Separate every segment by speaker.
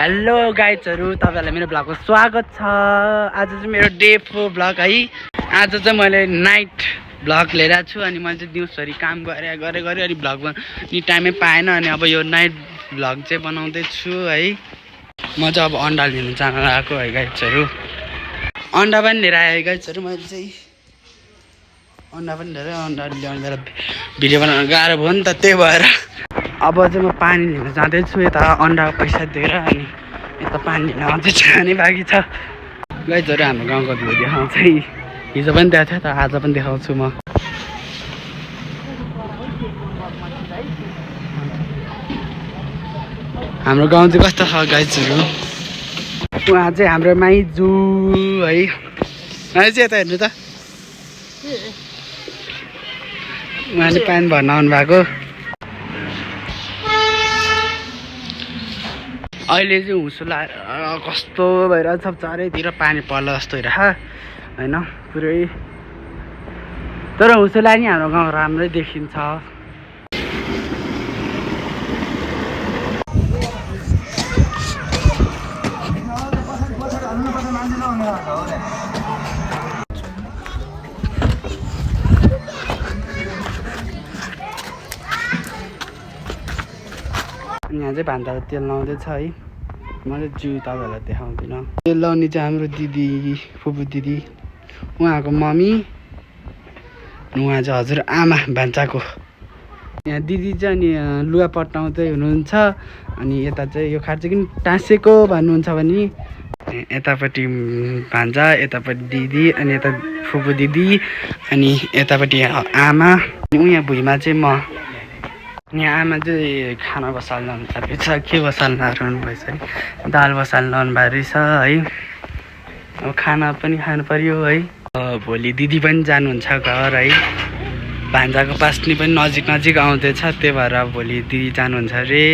Speaker 1: Hello गाइजहरु, तपाईहरुलाई मेरो ब्लगमा स्वागत छ। आज चाहिँ मेरो डे 4 ब्लग है। आज चाहिँ मैले नाइट ब्लग लिएर छु अनि मैले चाहिँ दिउँसरी काम गरे अनि ब्लगमा नि टाइमै पाएन अनि अब यो नाइट ब्लग चाहिँ बनाउँदै छु है। म चाहिँ अब अन्डा लिन जान लागेको है गाइजहरु। अन्डा पनि लिएर आए गाइजहरु। मैले चाहिँ अन्डा पनि लिएर अन्डा ल्याउने बेला भिडियो बनाउन गाह्रो भयो नि त, त्यही भएर अब चाहिँ म पानी लिन जाँदैछु। यता अन्डा पैसा दिएर अनि यता पानी लिन अझै जाने बाँकी छ। गाइजहरु हाम्रो गाउँको भ्यू देखाउँछ है। हिजो पनि देखाएको थियो त, आज पनि देखाउँछु म। हाम्रो गाउँ चाहिँ कस्तो छ गाइजहरु। उहाँ चाहिँ हाम्रो माइजू है। माइजू यता हेर्नु त, उहाँले पानी भर्न आउनु भएको। अहिले चाहिँ हुसो लाएर कस्तो भइरहेछ, चारैतिर पानी पर्ला जस्तो भइरहेछ होइन पुरै। तर हुसो लाए नि हाम्रो गाउँ राम्रै देखिन्छ। यहाँ चाहिँ भान्दाको तेल लाउँदैछ है। म चाहिँ जिउ तपाईँहरूलाई देखाउँदिनँ। तेल लाउने चाहिँ हाम्रो दिदी, फुपू दिदी, उहाँको मम्मी, उहाँ चाहिँ हजुर आमा भान्साको। यहाँ दिदी चाहिँ अनि लुगा पट्टाउँदै हुनुहुन्छ। अनि यता चाहिँ यो खाट चाहिँ किन टाँसेको भन्नुहुन्छ भने यतापट्टि भान्जा, यतापट्टि दिदी, अनि यता फुपू दिदी, अनि यतापट्टि आमा, अनि यहाँ भुइँमा चाहिँ म। यहाँ आमा चाहिँ खाना बसाल्नु भएको छ। के बसाल्नु रहनु भएछ नि, दाल बसाल्नु भएको रहेछ है। अब खाना पनि खानु पर्यो है। भोलि दिदी पनि जानुहुन्छ घर है। भान्जाको पास्नी पनि नजिक आउँदैछ, त्यही भएर भोलि दिदी जानुहुन्छ अरे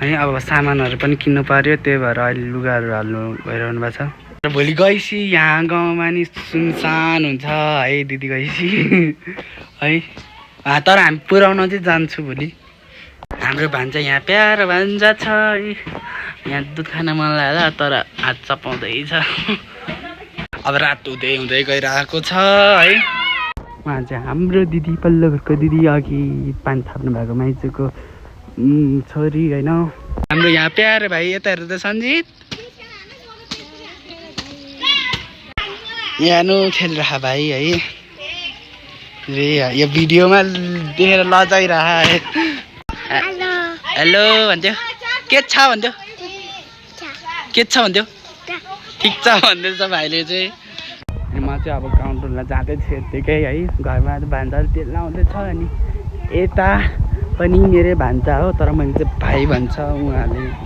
Speaker 1: है। अब सामानहरू पनि किन्नु पर्यो, त्यही भएर अहिले लुगाहरू हाल्नु गइरहनु भएको छ। भोलि गएपछि यहाँ गाउँमा नि सुनसान हुन्छ है दिदी गएपछि है। तर हामी पुऱ्याउन चाहिँ जान्छु भोलि। हाम्रो भान्जा यहाँ प्यारो भान्जा छ है। यहाँ दुध खान मन लाग्यो तर हात चपाउँदैछ। अब रात हुँदै गइरहेको छ है। उहाँ चाहिँ हाम्रो दिदी, पल्लो घरको दिदी, अघि पानी थाप्नु भएको माइजूको छोरी होइन। हाम्रो यहाँ प्यारो भाइ यता हेर्नु त सञ्जित, यहाँ नु खेलिरह भाइ है। रे यो भिडियोमा देखेर लजाइरह है। हेलो भन्थ्यो, के छ भन्थ्यो, के छ भन्थ्यो, ठिक छ भन्दैछ भाइले चाहिँ। म चाहिँ अब काउन्टरमा जाँदै थिएँ यत्तिकै है। घरमा भान्जाहरू तेल लाउँदैछ। अनि यता पनि मेरो भान्जा हो, तर मैले चाहिँ भाइ भन्छ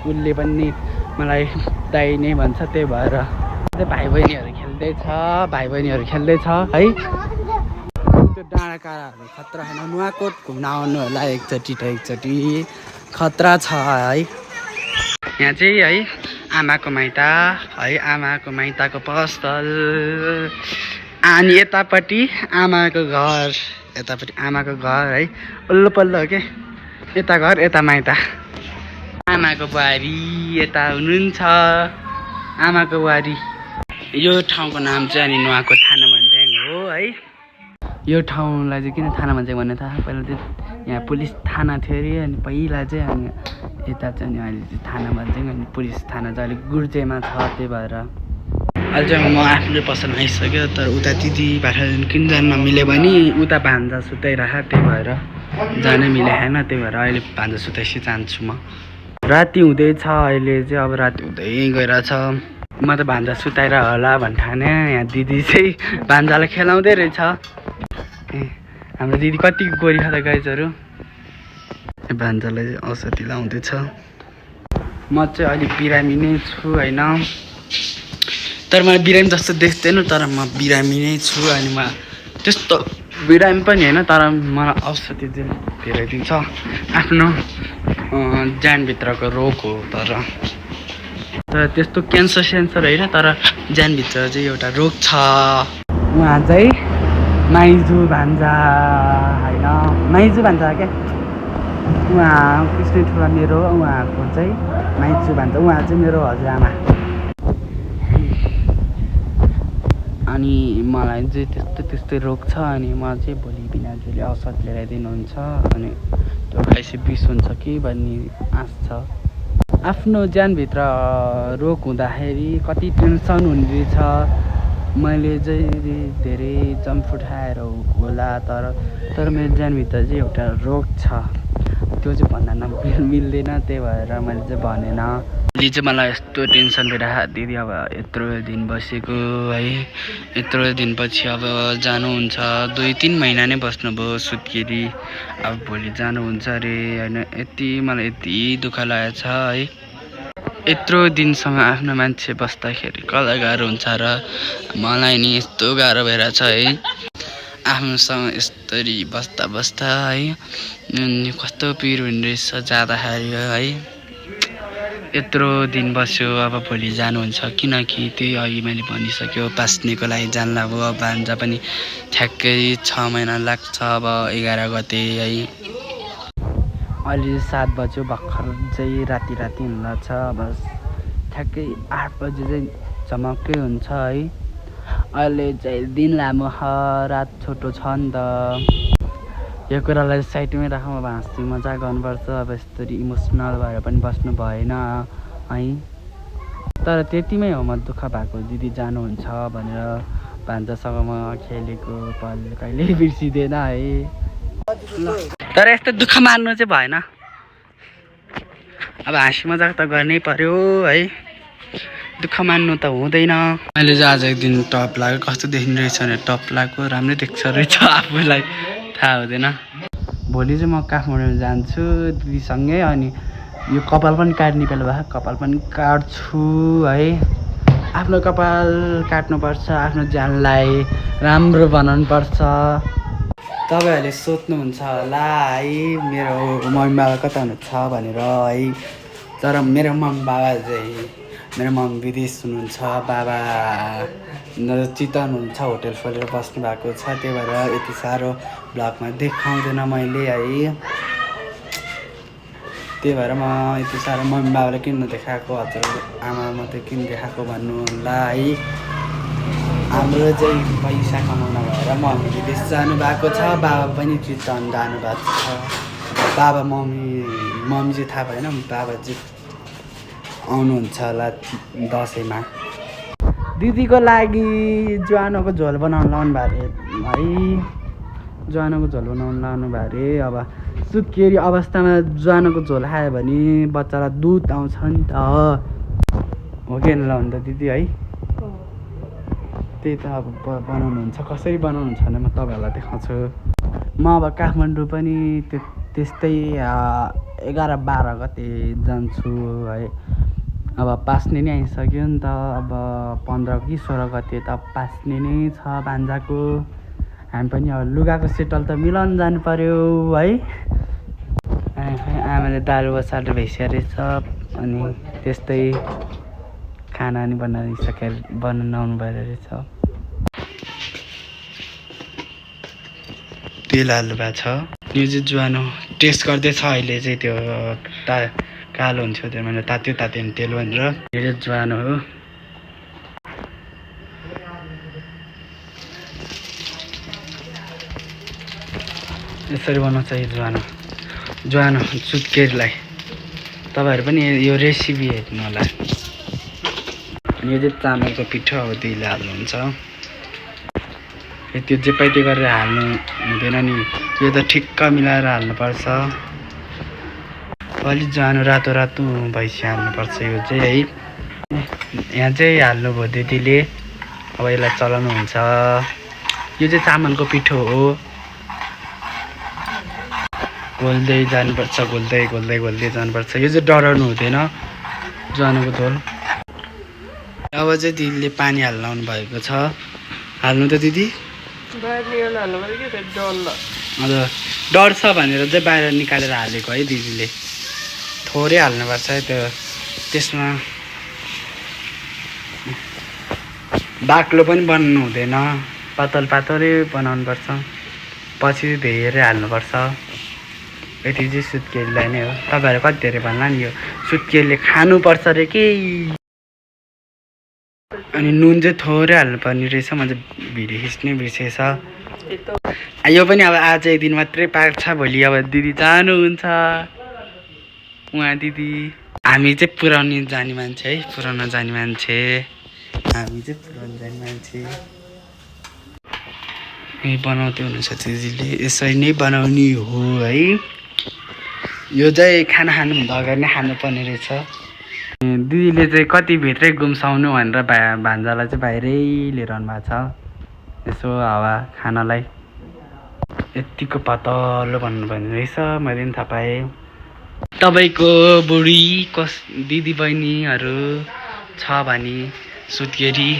Speaker 1: उसले पनि मलाई दाइ नै भन्छ, त्यही भएर भाइ बहिनीहरू खेल्दैछ है। डाँडा काँडाहरू खतरा होइन। नुवाकोट घुम्न आउनु होला एकचोटि खतरा छ है। यहाँ चाहिँ है आमाको माइता है, आमाको माइताको पसल। अनि यतापट्टि आमाको घर, यतापट्टि आमाको घर है। पल्लो पल्लो के, यता घर यता माइता। आमाको बुहारी यता हुनुहुन्छ, आमाको बुहारी। यो ठाउँको नाम चाहिँ अनि नुवाकोट थाना भन्ज्याङ हो है। यो ठाउँलाई चाहिँ किन थाना भन्ज्याङ भन्ने थाहा, पहिला चाहिँ यहाँ पुलिस थाना थियो अरे। अनि पहिला चाहिँ अनि यता चाहिँ अनि अहिले चाहिँ थाना भन्ज्याङ, अनि पुलिस थाना चाहिँ अलिक गुर्जेमा छ, त्यही भएर। अहिले चाहिँ म आफ्नो पसलमा आइसक्यो, तर उता दिदी भाषा किन जान नमिल्यो भने उता भान्जा सुताइरह, त्यही भएर जानै मिलेन। त्यही भएर अहिले भान्जा सुताइसी जान्छु म। राति हुँदैछ अहिले चाहिँ, अब राति हुँदै गइरहेछ। म त भान्जा सुताएर होला भन्ठाने, यहाँ दिदी चाहिँ भान्जालाई खेलाउँदै रहेछ। हाम्रो दिदी कति गोरी छ त गाइजहरु। भान्जालाई औषधि लाउँदैछ। म चाहिँ अहिले बिरामी नै छु होइन। तर मलाई बिरामी जस्तो देख्दैन, तर म बिरामी नै छु। अनि म त्यस्तो बिरामी पनि होइन, तर मलाई औषधि चाहिँ धेरै दिन्छ। आफ्नो ज्यानभित्रको रोग हो। तर त्यस्तो क्यान्सर होइन, तर ज्यानभित्र चाहिँ एउटा रोग छ। उहाँ चाहिँ माइजू भान्जा होइन, माइजू भान्जा क्या। उहाँ कृष्ण ठुला मेरो उहाँको चाहिँ माइजू भन्छ उहाँ चाहिँ मेरो हजुरआमा अनि मलाई चाहिँ त्यस्तै रोग छ अनि म चाहिँ भोलि बिनाजुले औषध लिएर दिनुहुन्छ अनि त्यो खाएपछि बिस हुन्छ कि भन्ने आश छ आफ्नो ज्यानभित्र रोग हुँदाखेरि कति टेन्सन हुने रहेछ मैले चाहिँ धेरै जङ्क फुड खाएर होला तर मेरो ज्यानभित्र चाहिँ एउटा रोग छ त्यो चाहिँ भन्न मिल्दैन त्यही भएर मैले चाहिँ भनेन अहिले चाहिँ मलाई यस्तो टेन्सन भइरहेको दिदी अब यत्रो दिन बसेको है यत्रो दिनपछि अब जानुहुन्छ 2-3 महिना नै बस्नुभयो सुत्केरी अब भोलि जानुहुन्छ अरे होइन मलाई यति दुःख लागेको छ है यत्रो दिनसँग आफ्नो मान्छे बस्दाखेरि कति गाह्रो हुन्छ र मलाई नि यस्तो गाह्रो भइरहेछ है आफ्नोसँग यस्तरी बस्दा है कस्तो पिर हुने रहेछ जाँदाखेरि है यत्रो दिन बस्यो अब भोलि जानुहुन्छ किनकि त्यही अघि मैले भनिसक्यो पास्नेको लागि जान्ला भयो अब भान्जा पनि ठ्याक्कै 6 महिना लाग्छ अब 11 गते है अहिले 7 बज्यो भर्खर चाहिँ राति हुन छ अब ठ्याक्कै 8 बजे चाहिँ झमक्कै हुन्छ है अहिले चाहिँ दिन लामो रात छोटो छ नि त यो कुरालाई साइडमै राखौँ अब हाँस्दै मजा गर्नुपर्छ अब यस्तरी इमोसनल भएर पनि बस्नु भएन है तर त्यतिमै हो म दुःख भएको दिदी जानुहुन्छ भनेर भान्जासँग म खेलेको पल कहिल्यै बिर्सिँदैन है तर यस्तो दुःख मान्नु चाहिँ भएन अब हाँसी मजाक त गर्नै पर्यो है दुःख मान्नु त हुँदैन मैले चाहिँ आज एक दिन टप लाग्यो कस्तो देखिने रहेछ भने टप लाग्यो राम्रै देख्छ रहेछ आफूलाई थाहा हुँदैन भोलि चाहिँ म काठमाडौँ जान्छु दिदीसँगै अनि यो कपाल पनि काट्ने बेला भए कपाल पनि काट्छु है आफ्नो कपाल काट्नुपर्छ आफ्नो ज्यानलाई राम्रो बनाउनु पर्छ तपाईँहरूले सोध्नुहुन्छ होला है मेरो मम्मी बाबा कता हुनुहुन्छ भनेर है तर मेरो मम्मी बाबा चाहिँ मेरो मम्मी विदेश हुनुहुन्छ बाबा चितवन हुनुहुन्छ होटेल खोलेर बस्नु भएको छ त्यही भएर यति साह्रो ब्लगमा देखाउँदैन मैले है त्यही भएर म यति साह्रो मम्मी बाबालाई किन देखाएको हजुर आमा मात्रै किन देखाएको भन्नु होला है हाम्रो चाहिँ पैसा कमाउन भएर मम्मी विदेश जानुभएको छ बाबा पनि चितवन जानुभएको छ बाबा मम्मी चाहिँ थाहा भएन बाबा चाहिँ आउनुहुन्छ होला दसैँमा दिदीको लागि ज्वानोको झोल बनाउनु लाउनु भयो अरे है ज्वानोको झोल बनाउनु लाउनु भयो अरे अब सुत्केरी अवस्थामा ज्वानोको झोल खायो भने बच्चालाई दुध आउँछ नि त हो कि लाउनु त दिदी है त्यही त अब बनाउनुहुन्छ कसरी बनाउनुहुन्छ भने म तपाईँहरूलाई देखाउँछु म अब काठमाडौँ पनि त्यस्तै 11-12 गते जान्छु है अब पास्ने नै आइसक्यो नि त अब 15 कि 16 गते त पास्ने नै छ भान्जाको हामी पनि अब लुगाको सेटल त मिलाउनु जानु पर्यो है आमाले दाल बसाल्नु भइसकेको रहेछ अनि त्यस्तै खाना नि बनाउनु भएर रहेछ तेल हाल्नु भएको छ यो चाहिँ ज्वानो टेस्ट गर्दैछ अहिले चाहिँ त्यो कालो हुन्थ्यो त्यो मैले तात्यो तेल भनेर यो चाहिँ ज्वानो हो यसरी बनाउँछ यो ज्वानो सुत्केरीलाई तपाईँहरू पनि यो रेसिपी हेर्नु होला अनि यो चाहिँ चामलको पिठो अब दिदीले हाल्नुहुन्छ त्यो जे पाइते गरेर हाल्नु हुँदैन नि यो त ठिक्क मिलाएर हाल्नुपर्छ अलि ज्वानो रातो भैँसी हाल्नुपर्छ यो चाहिँ है यहाँ चाहिँ हाल्नुभयो दिदीले अब यसलाई चलाउनु हुन्छ यो चाहिँ चामलको पिठो हो घोल्दै जानुपर्छ घोल्दै जानुपर्छ यो चाहिँ डराउनु हुँदैन ज्वानोको झोल अब चाहिँ दिदीले पानी हाल्न आउनु भएको छ हाल्नु त दिदी हजुर डर छ भनेर चाहिँ बाहिर निकालेर हालेको है दिदीले थोरै हाल्नुपर्छ है त्यो त्यसमा बाक्लो पनि बनाउनु हुँदैन पातलै बनाउनुपर्छ पछि धेरै हाल्नुपर्छ यति चाहिँ सुत्केरीलाई नै हो। तपाईँहरू कति धेरै भन्ला नि यो सुत्केरीले खानुपर्छ अरे के। अनि नुन चाहिँ थोरै हाल्नुपर्ने रहेछ। म चाहिँ भिडियो खिच्नै बिर्सेछ। यो पनि अब आज एक दिन मात्रै पाक्छ, भोलि अब दिदी जानुहुन्छ। उहाँ दिदी हामी चाहिँ पुऱ्याउनु जाने मान्छे है, पुऱ्याउन जाने मान्छे हामी चाहिँ पुऱ्याउनु जाने मान्छे। बनाउँदै हुनुहुन्छ दिदीले, यसरी नै बनाउने हो है। यो चाहिँ खाना खानुभन्दा अगाडि नै खानुपर्ने रहेछ। दिदीले चाहिँ कति भित्रै गुम्साउनु भनेर भान्जालाई चाहिँ बाहिरै लिएर आउनु भएको छ यसो हावा खानालाई। यत्तिको पातलो भन्नुपर्ने रहेछ, मैले पनि थाहा पाएँ। तपाईँको बुढी दिदी बहिनीहरू छ भने सुत्केरी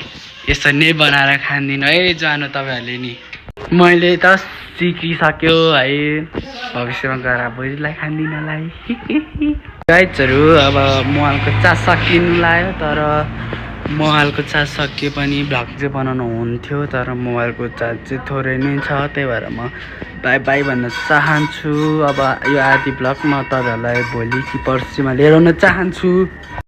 Speaker 1: यसरी नै बनाएर खाँदिनँ है जानु तपाईँहरूले नि। मैले त सिकिसक्यो है, भविष्यमा गएर बुढीलाई खाँदिनलाई। गाइजहरू अब मोबाइलको चार्ज सकिनु लाग्यो, तर मोबाइलको चार्ज सकिए पनि भ्लग चाहिँ बनाउनु हुन्थ्यो, तर मोबाइलको चार्ज चाहिँ थोरै नै छ। त्यही भएर म बाई बाई भन्न चाहन्छु। अब यो आदि भ्लग म तपाईँहरूलाई भोलि कि पर्सिमा लिएर आउन चाहन्छु।